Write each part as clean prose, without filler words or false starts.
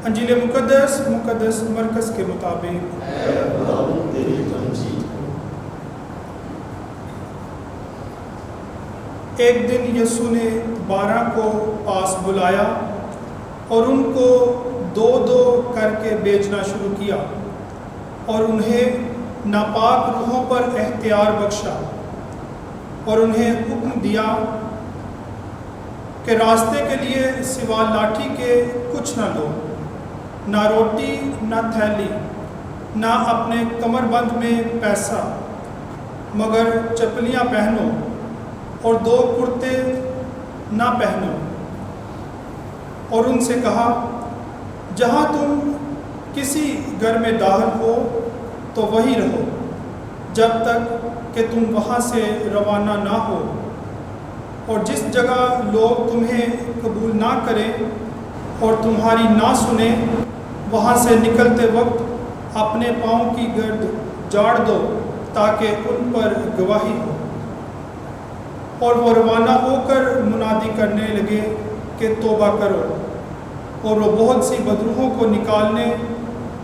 انجیل مقدس مرکز کے مطابق۔ اے خداوند تیری تمجید۔ ایک دن یسوع نے 12 کو پاس بلایا اور ان کو 2 کر کے بھیجنا شروع کیا، اور انہیں ناپاک روحوں پر اختیار بخشا، اور انہیں حکم دیا کہ راستے کے لیے سوا لاٹھی کے کچھ نہ لو، نہ روٹی نہ تھیلی، نہ اپنے کمر بند میں پیسہ، مگر چپلیاں پہنو اور 2 کرتے نہ پہنو۔ اور ان سے کہا، جہاں تم کسی گھر میں داخل ہو تو وہیں رہو جب تک کہ تم وہاں سے روانہ نہ ہو، اور جس جگہ لوگ تمہیں قبول نہ کریں اور تمہاری نہ سنیں، وہاں سے نکلتے وقت اپنے پاؤں کی گرد جاڑ دو تاکہ ان پر گواہی ہو۔ اور وہ روانہ ہو کر منادی کرنے لگے کہ توبہ کرو، اور وہ بہت سی بدروحوں کو نکالنے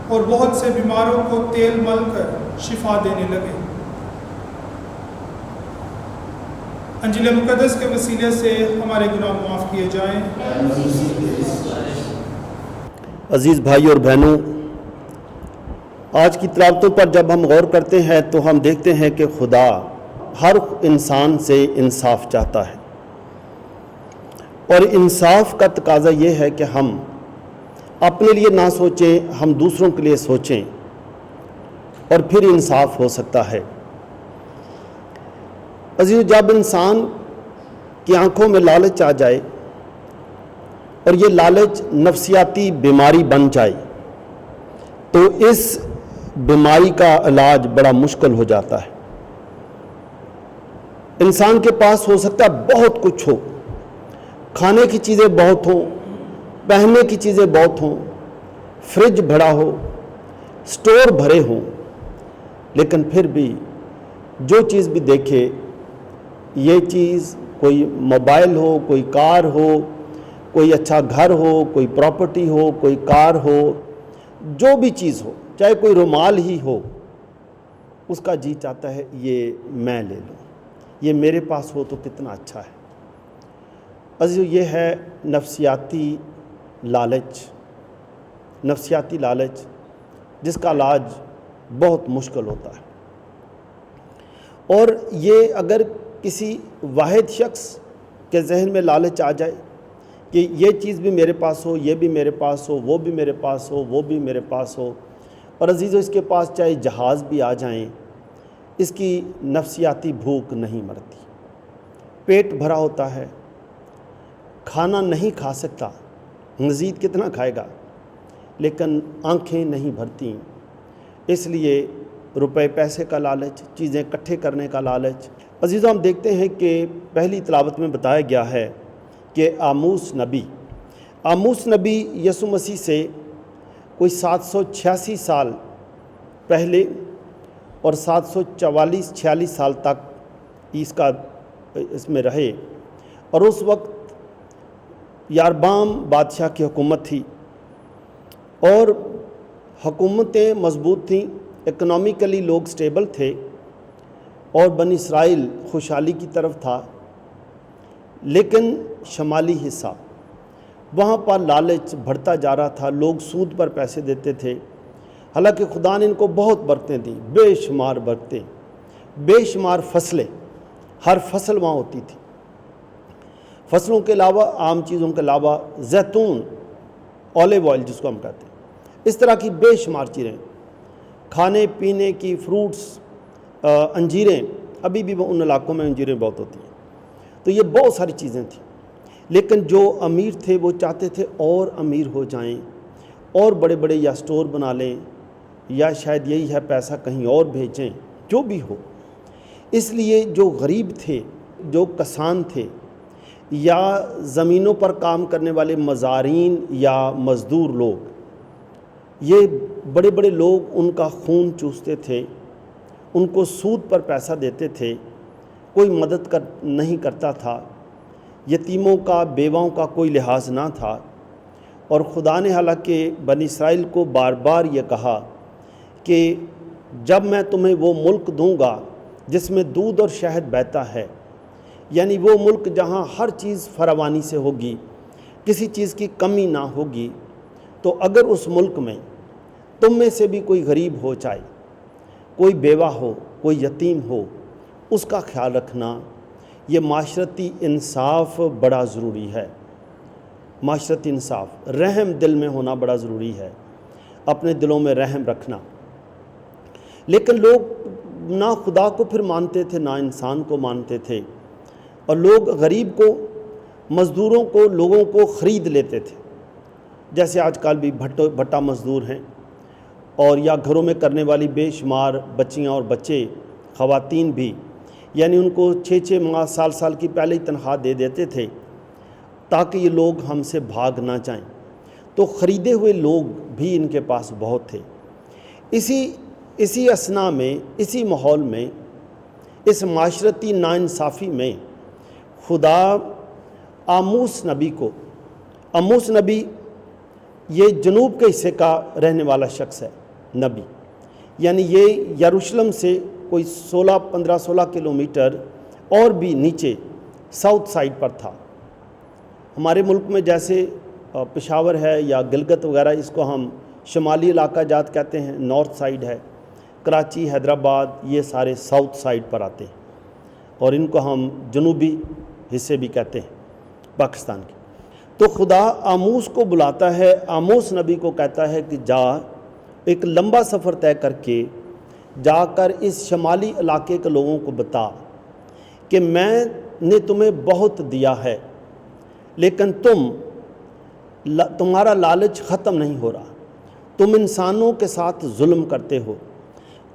اور بہت سے بیماروں کو تیل مل کر شفا دینے لگے۔ انجیل مقدس کے وسیلے سے ہمارے گناہ معاف کیے جائیں۔ عزیز بھائی اور بہنوں، آج کی تلاوتوں پر جب ہم غور کرتے ہیں تو ہم دیکھتے ہیں کہ خدا ہر انسان سے انصاف چاہتا ہے، اور انصاف کا تقاضا یہ ہے کہ ہم اپنے لیے نہ سوچیں، ہم دوسروں کے لیے سوچیں، اور پھر انصاف ہو سکتا ہے۔ عزیز، جب انسان کی آنکھوں میں لالچ آ جائے اور یہ لالچ نفسیاتی بیماری بن جائے تو اس بیماری کا علاج بڑا مشکل ہو جاتا ہے۔ انسان کے پاس ہو سکتا ہے بہت کچھ ہو، کھانے کی چیزیں بہت ہوں، پہننے کی چیزیں بہت ہوں، فریج بھرا ہو، سٹور بھرے ہوں، لیکن پھر بھی جو چیز بھی دیکھے، یہ چیز کوئی موبائل ہو، کوئی کار ہو، کوئی اچھا گھر ہو، کوئی پراپرٹی ہو، کوئی کار ہو، جو بھی چیز ہو، چاہے کوئی رومال ہی ہو، اس کا جی چاہتا ہے یہ میں لے لوں، یہ میرے پاس ہو تو کتنا اچھا ہے۔ عزیز، یہ ہے نفسیاتی لالچ، نفسیاتی لالچ جس کا علاج بہت مشکل ہوتا ہے۔ اور یہ اگر کسی واحد شخص کے ذہن میں لالچ آ جائے کہ یہ چیز بھی میرے پاس ہو، یہ بھی میرے پاس ہو، وہ بھی میرے پاس ہو، وہ بھی میرے پاس ہو، اور عزیزو اس کے پاس چاہے جہاز بھی آ جائیں، اس کی نفسیاتی بھوک نہیں مرتی۔ پیٹ بھرا ہوتا ہے، کھانا نہیں کھا سکتا، مزید کتنا کھائے گا، لیکن آنکھیں نہیں بھرتی، اس لیے روپے پیسے کا لالچ، چیزیں اکٹھے کرنے کا لالچ۔ عزیزو، ہم دیکھتے ہیں کہ پہلی تلاوت میں بتایا گیا ہے کہ آموس نبی یسوع مسیح سے کوئی 786 سال پہلے اور 744-46 سال تک اس میں رہے، اور اس وقت یاربام بادشاہ کی حکومت تھی، اور حکومتیں مضبوط تھیں، اکنامیکلی لوگ سٹیبل تھے، اور بنی اسرائیل خوشحالی کی طرف تھا۔ لیکن شمالی حصہ وہاں پر لالچ بڑھتا جا رہا تھا، لوگ سود پر پیسے دیتے تھے، حالانکہ خدا نے ان کو بہت برکتیں دیں، بے شمار برکتیں، بے شمار فصلیں، ہر فصل وہاں ہوتی تھی۔ فصلوں کے علاوہ، عام چیزوں کے علاوہ، زیتون، اولیو آئل جس کو ہم کہتے ہیں، اس طرح کی بے شمار چیزیں، کھانے پینے کی، فروٹس، انجیریں، ابھی بھی ان علاقوں میں انجیریں بہت ہوتی ہیں، تو یہ بہت ساری چیزیں تھیں۔ لیکن جو امیر تھے وہ چاہتے تھے اور امیر ہو جائیں، اور بڑے بڑے یا سٹور بنا لیں، یا شاید یہی ہے پیسہ کہیں اور بھیجیں، جو بھی ہو۔ اس لیے جو غریب تھے، جو کسان تھے، یا زمینوں پر کام کرنے والے مزارین یا مزدور لوگ، یہ بڑے بڑے لوگ ان کا خون چوستے تھے، ان کو سود پر پیسہ دیتے تھے، کوئی مدد نہیں کرتا تھا، یتیموں کا، بیواؤں کا کوئی لحاظ نہ تھا، اور خدا نے حالانکہ بنی اسرائیل کو بار بار یہ کہا کہ جب میں تمہیں وہ ملک دوں گا جس میں دودھ اور شہد بہتا ہے، یعنی وہ ملک جہاں ہر چیز فراوانی سے ہوگی، کسی چیز کی کمی نہ ہوگی، تو اگر اس ملک میں تم میں سے بھی کوئی غریب ہو جائے، کوئی بیوہ ہو، کوئی یتیم ہو، اس کا خیال رکھنا۔ یہ معاشرتی انصاف بڑا ضروری ہے۔ معاشرتی انصاف، رحم دل میں ہونا بڑا ضروری ہے، اپنے دلوں میں رحم رکھنا۔ لیکن لوگ نہ خدا کو پھر مانتے تھے، نہ انسان کو مانتے تھے، اور لوگ غریب کو، مزدوروں کو، لوگوں کو خرید لیتے تھے، جیسے آج کل بھی بھٹا مزدور ہیں، اور یا گھروں میں کرنے والی بے شمار بچیاں اور بچے، خواتین بھی، یعنی ان کو 6 ماہ، سال کی پہلے ہی تنخواہ دے دیتے تھے تاکہ یہ لوگ ہم سے بھاگ نہ جائیں۔ تو خریدے ہوئے لوگ بھی ان کے پاس بہت تھے۔ اسی اثنا میں، اسی ماحول میں، اس معاشرتی ناانصافی میں خدا آموس نبی کو، آموس نبی یہ جنوب کے حصے کا رہنے والا شخص ہے نبی، یعنی یہ یروشلم سے کوئی 15-16 کلومیٹر اور بھی نیچے ساؤتھ سائڈ پر تھا۔ ہمارے ملک میں جیسے پشاور ہے یا گلگت وغیرہ، اس کو ہم شمالی علاقہ جات کہتے ہیں، نارتھ سائڈ ہے، کراچی، حیدرآباد، یہ سارے ساؤتھ سائڈ پر آتے ہیں، اور ان کو ہم جنوبی حصے بھی کہتے ہیں پاکستان کے۔ تو خدا آموس کو بلاتا ہے، آموس نبی کو کہتا ہے کہ جا، ایک لمبا سفر طے کر کے جا کر اس شمالی علاقے کے لوگوں کو بتا کہ میں نے تمہیں بہت دیا ہے، لیکن تمہارا لالچ ختم نہیں ہو رہا، تم انسانوں کے ساتھ ظلم کرتے ہو،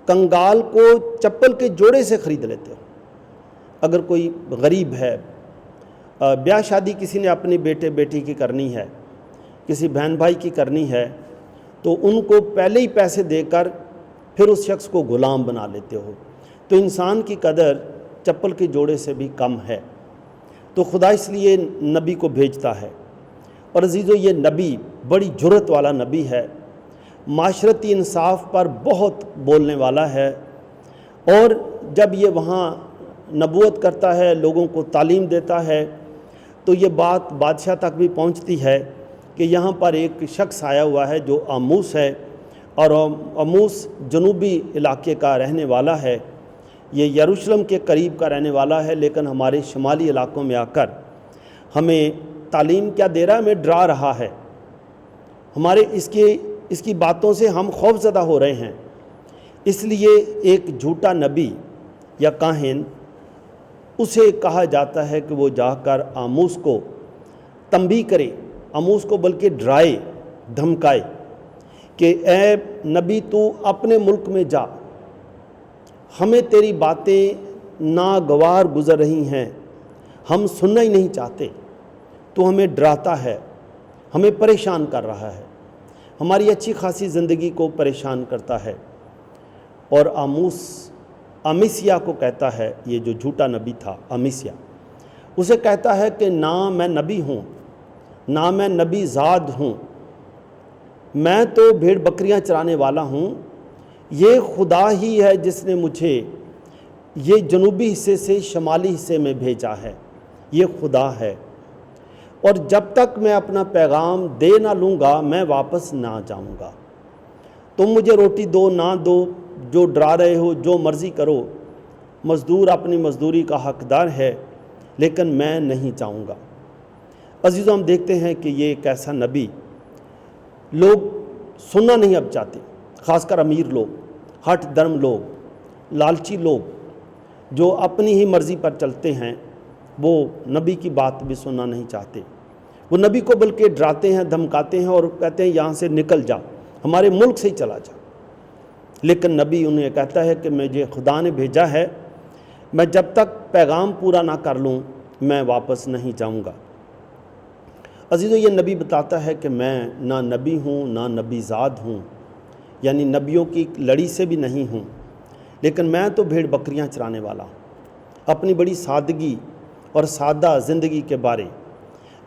کنگال کو چپل کے جوڑے سے خرید لیتے ہو۔ اگر کوئی غریب ہے، بیاہ شادی کسی نے اپنی بیٹے بیٹی کی کرنی ہے، کسی بہن بھائی کی کرنی ہے، تو ان کو پہلے ہی پیسے دے کر پھر اس شخص کو غلام بنا لیتے ہو۔ تو انسان کی قدر چپل کے جوڑے سے بھی کم ہے۔ تو خدا اس لیے نبی کو بھیجتا ہے، اور عزیزو یہ نبی بڑی جرأت والا نبی ہے، معاشرتی انصاف پر بہت بولنے والا ہے، اور جب یہ وہاں نبوت کرتا ہے، لوگوں کو تعلیم دیتا ہے، تو یہ بات بادشاہ تک بھی پہنچتی ہے کہ یہاں پر ایک شخص آیا ہوا ہے جو آموس ہے، اور آموس جنوبی علاقے کا رہنے والا ہے، یہ یروشلم کے قریب کا رہنے والا ہے، لیکن ہمارے شمالی علاقوں میں آ کر ہمیں تعلیم کیا دے رہا ہے؟ ہمیں ڈرا رہا ہے۔ ہمارے اس کی باتوں سے ہم خوف زدہ ہو رہے ہیں۔ اس لیے ایک جھوٹا نبی یا کاہن، اسے کہا جاتا ہے کہ وہ جا کر آموس کو تنبیہ کرے، آموس کو بلکہ ڈرائے، دھمکائے کہ اے نبی تو اپنے ملک میں جا، ہمیں تیری باتیں ناگوار گزر رہی ہیں، ہم سننا ہی نہیں چاہتے، تو ہمیں ڈراتا ہے، ہمیں پریشان کر رہا ہے، ہماری اچھی خاصی زندگی کو پریشان کرتا ہے۔ اور آموس امیسیا کو کہتا ہے، یہ جو جھوٹا نبی تھا امیسیا، اسے کہتا ہے کہ نہ میں نبی ہوں، نہ میں نبی زاد ہوں، میں تو بھیڑ بکریاں چرانے والا ہوں، یہ خدا ہی ہے جس نے مجھے یہ جنوبی حصے سے شمالی حصے میں بھیجا ہے، یہ خدا ہے، اور جب تک میں اپنا پیغام دے نہ لوں گا میں واپس نہ جاؤں گا۔ تم مجھے روٹی دو نہ دو، جو ڈرا رہے ہو، جو مرضی کرو، مزدور اپنی مزدوری کا حقدار ہے، لیکن میں نہیں چاہوں گا۔ عزیزوں، ہم دیکھتے ہیں کہ یہ ایک ایسا نبی لوگ سننا نہیں اب چاہتے، خاص کر امیر لوگ، ہٹ درم لوگ، لالچی لوگ جو اپنی ہی مرضی پر چلتے ہیں، وہ نبی کی بات بھی سننا نہیں چاہتے۔ وہ نبی کو بلکہ ڈراتے ہیں، دھمکاتے ہیں، اور کہتے ہیں یہاں سے نکل جا، ہمارے ملک سے ہی چلا جا۔ لیکن نبی انہیں کہتا ہے کہ مجھے خدا نے بھیجا ہے، میں جب تک پیغام پورا نہ کر لوں میں واپس نہیں جاؤں گا۔ عزیزو، یہ نبی بتاتا ہے کہ میں نہ نبی ہوں نہ نبی زاد ہوں، یعنی نبیوں کی لڑی سے بھی نہیں ہوں، لیکن میں تو بھیڑ بکریاں چرانے والا ہوں۔ اپنی بڑی سادگی اور سادہ زندگی کے بارے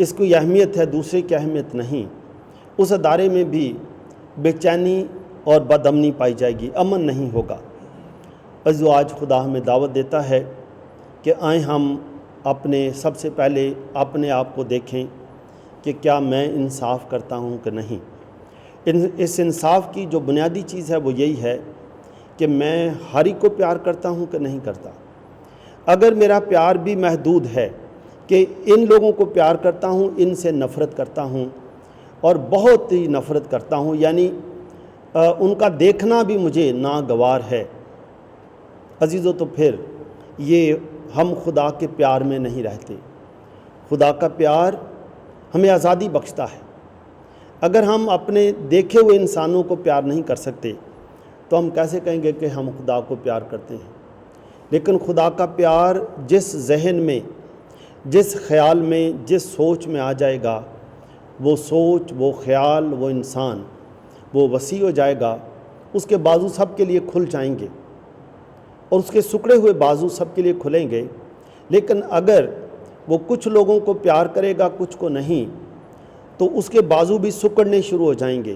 اس کی اہمیت ہے، دوسرے کی اہمیت نہیں، اس ادارے میں بھی بے چینی اور بد امنی پائی جائے گی، امن نہیں ہوگا۔ عزیزو، آج خدا ہمیں دعوت دیتا ہے کہ آئیں ہم سب سے پہلے اپنے آپ کو دیکھیں کہ کیا میں انصاف کرتا ہوں کہ نہیں۔ اس انصاف کی جو بنیادی چیز ہے وہ یہی ہے کہ میں ہر ایک کو پیار کرتا ہوں کہ نہیں کرتا۔ اگر میرا پیار بھی محدود ہے کہ ان لوگوں کو پیار کرتا ہوں، ان سے نفرت کرتا ہوں اور بہت ہی نفرت کرتا ہوں، یعنی ان کا دیکھنا بھی مجھے ناگوار ہے، عزیزو، تو پھر یہ ہم خدا کے پیار میں نہیں رہتے۔ خدا کا پیار ہمیں آزادی بخشتا ہے۔ اگر ہم اپنے دیکھے ہوئے انسانوں کو پیار نہیں کر سکتے تو ہم کیسے کہیں گے کہ ہم خدا کو پیار کرتے ہیں؟ لیکن خدا کا پیار جس ذہن میں، جس خیال میں، جس سوچ میں آ جائے گا، وہ سوچ، وہ خیال، وہ انسان وہ وسیع ہو جائے گا، اس کے بازو سب کے لیے کھل جائیں گے اور اس کے سکڑے ہوئے بازو سب کے لیے کھلیں گے۔ لیکن اگر وہ کچھ لوگوں کو پیار کرے گا، کچھ کو نہیں، تو اس کے بازو بھی سکڑنے شروع ہو جائیں گے۔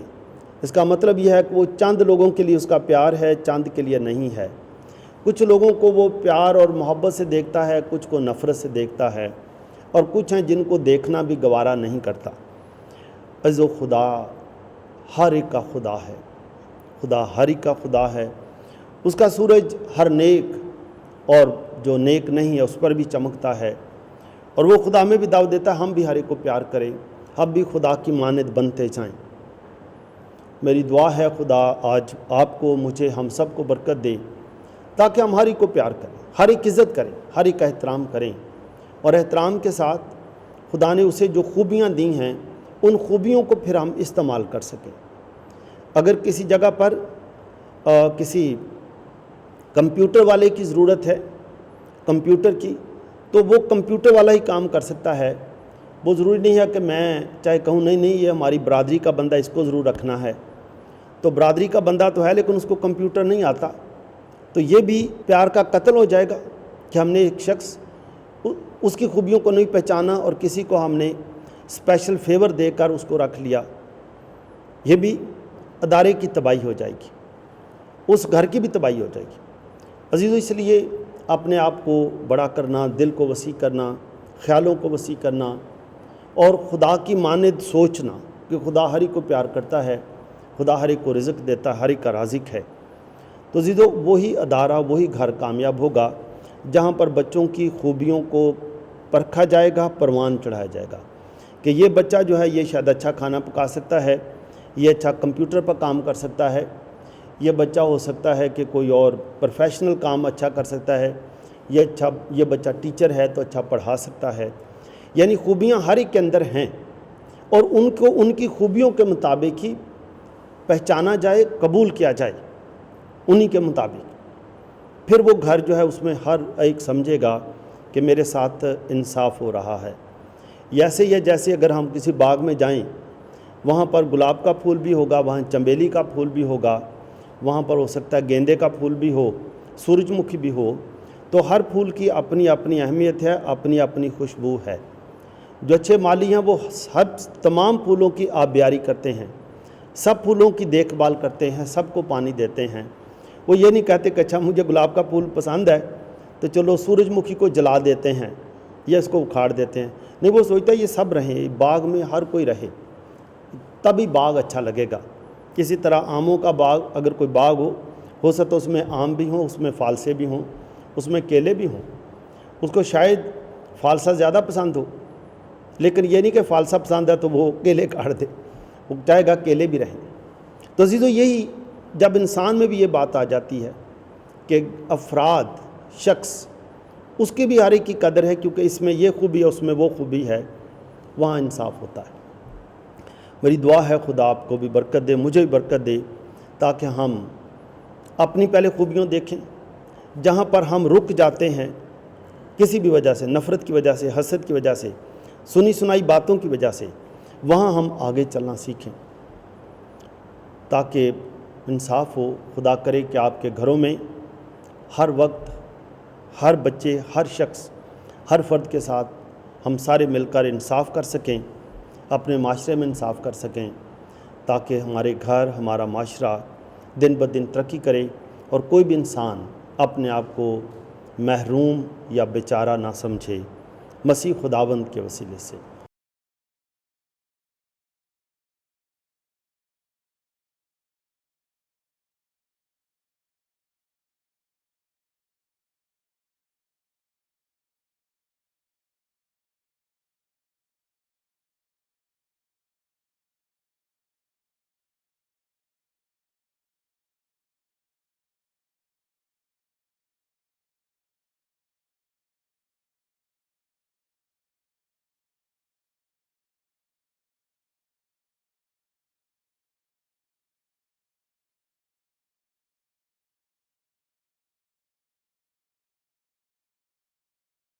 اس کا مطلب یہ ہے کہ وہ چند لوگوں کے لیے اس کا پیار ہے، چند کے لیے نہیں ہے۔ کچھ لوگوں کو وہ پیار اور محبت سے دیکھتا ہے، کچھ کو نفرت سے دیکھتا ہے، اور کچھ ہیں جن کو دیکھنا بھی گوارا نہیں کرتا۔ عزیزو، خدا ہر ایک کا خدا ہے، خدا ہر ایک کا خدا ہے۔ اس کا سورج ہر نیک اور جو نیک نہیں ہے اس پر بھی چمکتا ہے، اور وہ خدا ہمیں بھی دعوت دیتا ہے ہم بھی ہر ایک کو پیار کریں، ہم بھی خدا کی مانند بنتے جائیں۔ میری دعا ہے خدا آج آپ کو، مجھے، ہم سب کو برکت دے تاکہ ہم ہر ایک کو پیار کریں، ہر ایک عزت کریں، ہر ایک کا احترام کریں، اور احترام کے ساتھ خدا نے اسے جو خوبیاں دی ہیں ان خوبیوں کو پھر ہم استعمال کر سکیں۔ اگر کسی جگہ پر کسی کمپیوٹر والے کی ضرورت ہے، کمپیوٹر کی، تو وہ کمپیوٹر والا ہی کام کر سکتا ہے۔ وہ ضروری نہیں ہے کہ میں چاہے کہوں نہیں یہ ہماری برادری کا بندہ، اس کو ضرور رکھنا ہے، تو برادری کا بندہ تو ہے لیکن اس کو کمپیوٹر نہیں آتا، تو یہ بھی پیار کا قتل ہو جائے گا کہ ہم نے ایک شخص اس کی خوبیوں کو نہیں پہچانا اور کسی کو ہم نے اسپیشل فیور دے کر اس کو رکھ لیا۔ یہ بھی ادارے کی تباہی ہو جائے گی، اس گھر کی بھی تباہی ہو جائے گی۔ عزیزو، اس لیے اپنے آپ کو بڑا کرنا، دل کو وسیع کرنا، خیالوں کو وسیع کرنا، اور خدا کی مانند سوچنا کہ خدا ہر ایک کو پیار کرتا ہے، خدا ہر ایک کو رزق دیتا ہے، ہر ایک کا رازق ہے۔ تو عزیزو، وہی ادارہ، وہی گھر کامیاب ہوگا جہاں پر بچوں کی خوبیوں کو پرکھا جائے گا، پروان چڑھایا جائے گا کہ یہ بچہ جو ہے یہ شاید اچھا کھانا پکا سکتا ہے، یہ اچھا کمپیوٹر پر کام کر سکتا ہے، یہ بچہ ہو سکتا ہے کہ کوئی اور پروفیشنل کام اچھا کر سکتا ہے، یہ بچہ ٹیچر ہے تو اچھا پڑھا سکتا ہے۔ یعنی خوبیاں ہر ایک کے اندر ہیں، اور ان کو ان کی خوبیوں کے مطابق ہی پہچانا جائے، قبول کیا جائے، انہی کے مطابق۔ پھر وہ گھر جو ہے اس میں ہر ایک سمجھے گا کہ میرے ساتھ انصاف ہو رہا ہے۔ ایسے ہی جیسے اگر ہم کسی باغ میں جائیں، وہاں پر گلاب کا پھول بھی ہوگا، وہاں چنبیلی کا پھول بھی ہوگا، وہاں پر ہو سکتا ہے گیندے کا پھول بھی ہو، سورج مکھی بھی ہو، تو ہر پھول کی اپنی اپنی اہمیت ہے، اپنی اپنی خوشبو ہے۔ جو اچھے مالی ہیں وہ تمام پھولوں کی آبیاری کرتے ہیں، سب پھولوں کی دیکھ بھال کرتے ہیں، سب کو پانی دیتے ہیں۔ وہ یہ نہیں کہتے کہ اچھا مجھے گلاب کا پھول پسند ہے تو چلو سورج مکھی کو جلا دیتے ہیں یا اس کو اکھاڑ دیتے ہیں، نہیں، وہ سوچتا ہے یہ سب رہیں، باغ میں ہر کوئی رہے، تبھی باغ اچھا لگے گا۔ کسی طرح آموں کا باغ، اگر کوئی باغ ہو سکتا اس میں آم بھی ہوں، اس میں فالسے بھی ہوں، اس میں کیلے بھی ہوں، اس کو شاید فالسا زیادہ پسند ہو، لیکن یہ نہیں کہ فالسا پسند ہے تو وہ کیلے کاٹ دے، وہ چاہے گا کیلے بھی رہیں۔ تو عزیزو، یہی جب انسان میں بھی یہ بات آ جاتی ہے کہ افراد، شخص، اس کی بھی ہر ایک کی قدر ہے کیونکہ اس میں یہ خوبی ہے، اس میں وہ خوبی ہے، وہاں انصاف ہوتا ہے۔ میری دعا ہے خدا آپ کو بھی برکت دے، مجھے بھی برکت دے، تاکہ ہم اپنی پہلے خوبیوں دیکھیں، جہاں پر ہم رک جاتے ہیں کسی بھی وجہ سے، نفرت کی وجہ سے، حسد کی وجہ سے، سنی سنائی باتوں کی وجہ سے، وہاں ہم آگے چلنا سیکھیں تاکہ انصاف ہو۔ خدا کرے کہ آپ کے گھروں میں ہر وقت، ہر بچے، ہر شخص، ہر فرد کے ساتھ ہم سارے مل کر انصاف کر سکیں، اپنے معاشرے میں انصاف کر سکیں، تاکہ ہمارے گھر، ہمارا معاشرہ دن بدن ترقی کرے اور کوئی بھی انسان اپنے آپ کو محروم یا بیچارہ نہ سمجھے، مسیح خداوند کے وسیلے سے۔